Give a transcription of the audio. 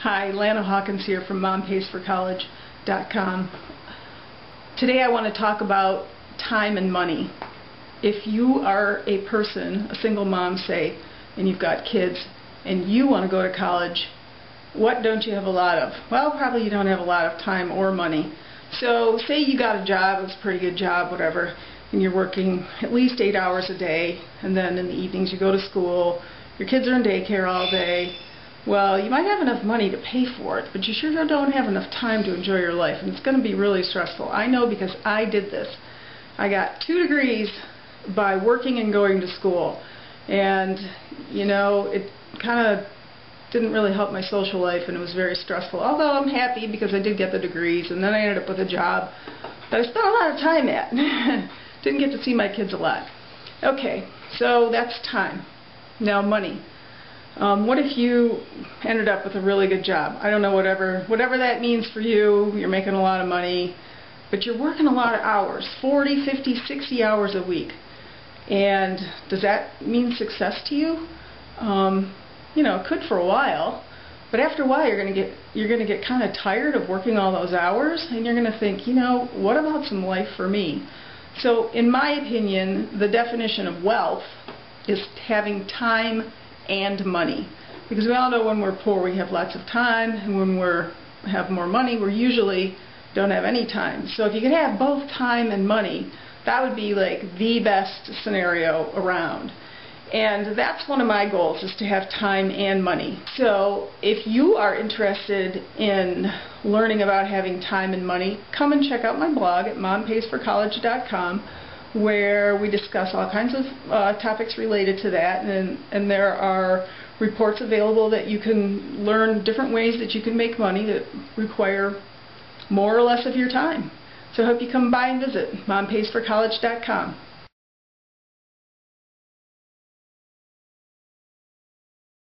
Hi, Lana Hawkins here from MomPaysForCollege.com. Today I want to talk about time and money. If you are a person, a single mom say, and you've got kids, and you want to go to college, what don't you have a lot of? Well, probably you don't have a lot of time or money. So say you got a job, it's a pretty good job, whatever, and you're working at least 8 hours a day, and then in the evenings you go to school, your kids are in daycare all day. Well, you might have enough money to pay for it, but you sure don't have enough time to enjoy your life, and it's going to be really stressful. I know because I did this. I got 2 degrees by working and going to school, and you know, it kind of didn't really help my social life, and it was very stressful. Although I'm happy because I did get the degrees, and then I ended up with a job that I spent a lot of time at. Didn't get to see my kids a lot. Okay, so that's time. Now money. What if you ended up with a really good job? I don't know, whatever that means for you. You're making a lot of money, but you're working a lot of hours, 40, 50, 60 hours a week. And does that mean success to you? You know, it could for a while, but after a while you're going to get kind of tired of working all those hours, and you're going to think, you know, what about some life for me? So in my opinion, the definition of wealth is having time and money, because we all know when we're poor we have lots of time, and when we have more money we usually don't have any time. So if you could have both time and money, that would be like the best scenario around. And that's one of my goals, is to have time and money. So if you are interested in learning about having time and money, come and check out my blog at MomPaysForCollege.com, where we discuss all kinds of topics related to that, and there are reports available that you can learn different ways that you can make money that require more or less of your time. So I hope you come by and visit MomPaysForCollege.com.